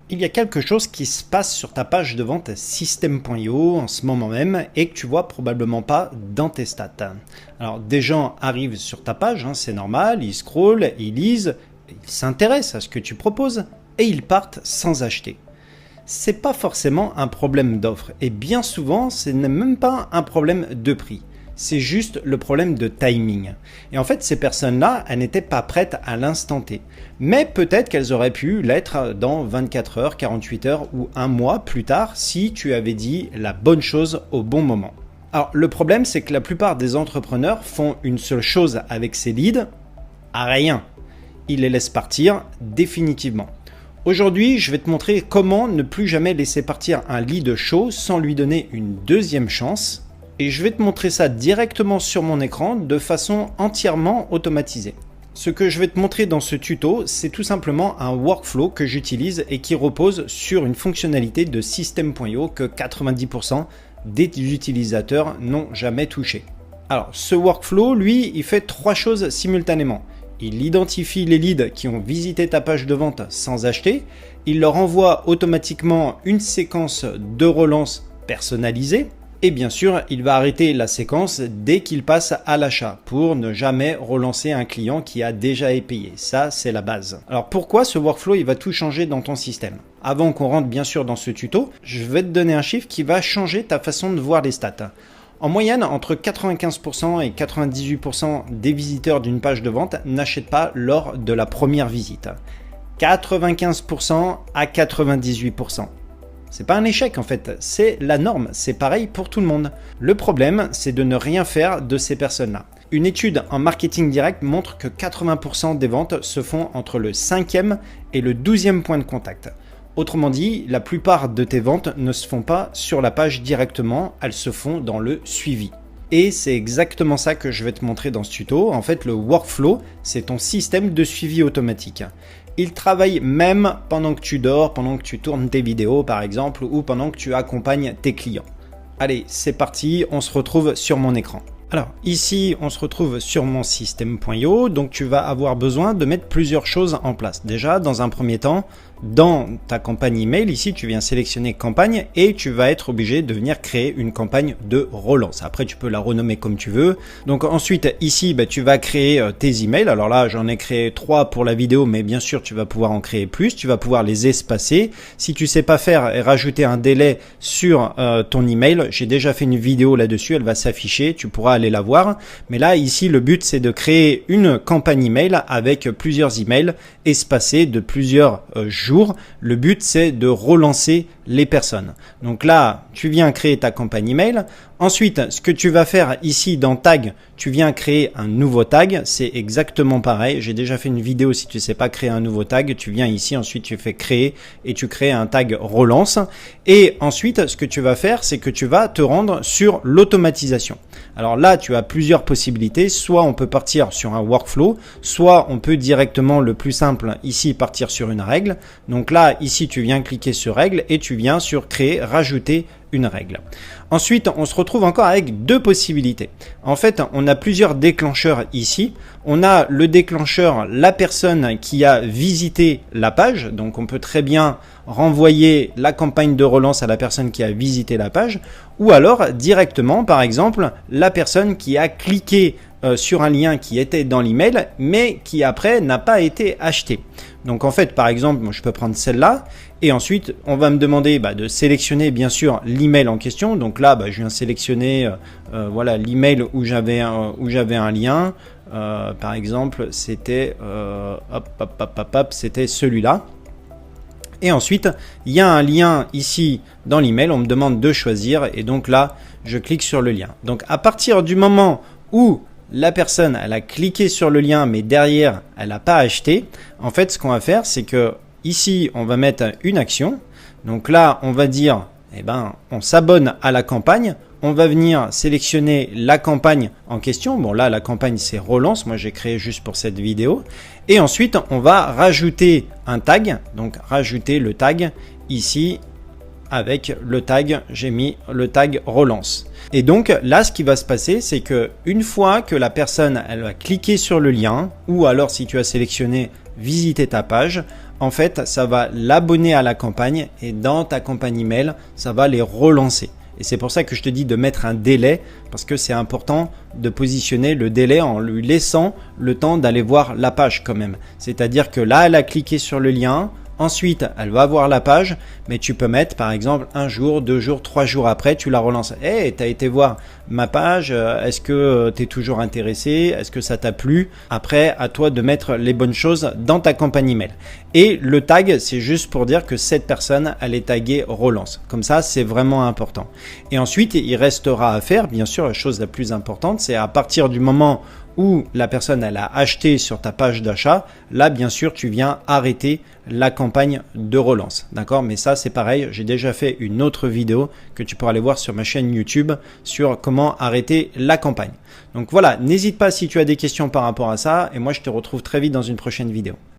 Il y a quelque chose qui se passe sur ta page de vente System.io en ce moment même et que tu vois probablement pas dans tes stats. Alors des gens arrivent sur ta page, c'est normal, ils scrollent, ils lisent, ils s'intéressent à ce que tu proposes et ils partent sans acheter. C'est pas forcément un problème d'offre et bien souvent ce n'est même pas un problème de prix. C'est juste le problème de timing. Et en fait, ces personnes-là, elles n'étaient pas prêtes à l'instant T. Mais peut-être qu'elles auraient pu l'être dans 24 heures, 48 heures ou un mois plus tard si tu avais dit la bonne chose au bon moment. Alors, le problème, c'est que la plupart des entrepreneurs font une seule chose avec ces leads, à rien. Ils les laissent partir définitivement. Aujourd'hui, je vais te montrer comment ne plus jamais laisser partir un lead chaud sans lui donner une deuxième chance. Et je vais te montrer ça directement sur mon écran de façon entièrement automatisée. Ce que je vais te montrer dans ce tuto, c'est tout simplement un workflow que j'utilise et qui repose sur une fonctionnalité de System.io que 90% des utilisateurs n'ont jamais touché. Alors ce workflow, lui, il fait trois choses simultanément. Il identifie les leads qui ont visité ta page de vente sans acheter, il leur envoie automatiquement une séquence de relance personnalisée, et bien sûr, il va arrêter la séquence dès qu'il passe à l'achat pour ne jamais relancer un client qui a déjà payé. Ça, c'est la base. Alors pourquoi ce workflow, il va tout changer dans ton système? Avant qu'on rentre bien sûr dans ce tuto, je vais te donner un chiffre qui va changer ta façon de voir les stats. En moyenne, entre 95% et 98% des visiteurs d'une page de vente n'achètent pas lors de la première visite. 95% à 98%. C'est pas un échec en fait, c'est la norme, c'est pareil pour tout le monde. Le problème, c'est de ne rien faire de ces personnes-là. Une étude en marketing direct montre que 80% des ventes se font entre le 5e et le 12e point de contact. Autrement dit, la plupart de tes ventes ne se font pas sur la page directement, elles se font dans le suivi. Et c'est exactement ça que je vais te montrer dans ce tuto. En fait, le workflow, c'est ton système de suivi automatique. Il travaille même pendant que tu dors, pendant que tu tournes tes vidéos par exemple, ou pendant que tu accompagnes tes clients. Allez, c'est parti, on se retrouve sur mon écran. Alors ici, on se retrouve sur mon System.io, donc tu vas avoir besoin de mettre plusieurs choses en place. Déjà, dans un premier temps, dans ta campagne email, ici tu viens sélectionner campagne et tu vas être obligé de venir créer une campagne de relance. Après, tu peux la renommer comme tu veux. Donc ensuite, ici, tu vas créer tes emails. Alors là, j'en ai créé 3 pour la vidéo, mais bien sûr, tu vas pouvoir en créer plus. Tu vas pouvoir les espacer. Si tu sais pas faire et rajouter un délai sur ton email, j'ai déjà fait une vidéo là-dessus, elle va s'afficher, tu pourras aller la voir. Mais là, ici, le but, c'est de créer une campagne email avec plusieurs emails espacés de plusieurs jours. Le but, c'est de relancer les personnes. Donc là, tu viens créer ta campagne email. Ensuite, ce que tu vas faire ici dans Tag, tu viens créer un nouveau tag. C'est exactement pareil. J'ai déjà fait une vidéo si tu ne sais pas créer un nouveau tag. Tu viens ici, ensuite tu fais créer et tu crées un tag relance. Et ensuite, ce que tu vas faire, c'est que tu vas te rendre sur l'automatisation. Alors là, tu as plusieurs possibilités. Soit on peut partir sur un workflow, soit on peut directement, le plus simple, ici partir sur une règle. Donc là, ici, tu viens cliquer sur règle et tu viens sur créer, rajouter une règle. Ensuite, on se retrouve encore avec deux possibilités. En fait, on a plusieurs déclencheurs ici. On a le déclencheur, la personne qui a visité la page. Donc, on peut très bien renvoyer la campagne de relance à la personne qui a visité la page. Ou alors, directement, par exemple, la personne qui a cliqué sur un lien qui était dans l'email, mais qui après n'a pas été acheté. Donc en fait, par exemple, moi, je peux prendre celle-là et ensuite, on va me demander de sélectionner bien sûr l'email en question. Donc là, je viens sélectionner voilà l'email où j'avais un lien. Par exemple, c'était c'était celui-là. Et ensuite, il y a un lien ici dans l'email. On me demande de choisir et donc là, je clique sur le lien. Donc à partir du moment où la personne, elle a cliqué sur le lien, mais derrière, elle n'a pas acheté. En fait, ce qu'on va faire, c'est que ici, on va mettre une action. Donc là, on va dire, on s'abonne à la campagne. On va venir sélectionner la campagne en question. Bon, là, la campagne, c'est relance. Moi, j'ai créé juste pour cette vidéo. Et ensuite, on va rajouter un tag. Donc, rajouter le tag ici. Avec le tag, j'ai mis le tag relance. Et donc là, ce qui va se passer, c'est que une fois que la personne elle va cliquer sur le lien, ou alors si tu as sélectionné visiter ta page, en fait, ça va l'abonner à la campagne et dans ta campagne email, ça va les relancer. Et c'est pour ça que je te dis de mettre un délai, parce que c'est important de positionner le délai en lui laissant le temps d'aller voir la page quand même. C'est-à-dire que là, elle a cliqué sur le lien. Ensuite, elle va voir la page, mais tu peux mettre par exemple 1 jour, 2 jours, 3 jours après, tu la relances. Hey, tu as été voir ma page, est-ce que tu es toujours intéressé? Est-ce que ça t'a plu? Après, à toi de mettre les bonnes choses dans ta campagne email. Et le tag, c'est juste pour dire que cette personne, elle est taguée relance. Comme ça, c'est vraiment important. Et ensuite, il restera à faire, bien sûr, la chose la plus importante, c'est à partir du moment où la personne elle a acheté sur ta page d'achat, là bien sûr tu viens arrêter la campagne de relance, d'accord? Mais ça c'est pareil, j'ai déjà fait une autre vidéo que tu pourras aller voir sur ma chaîne YouTube sur comment arrêter la campagne. Donc voilà, n'hésite pas si tu as des questions par rapport à ça et moi je te retrouve très vite dans une prochaine vidéo.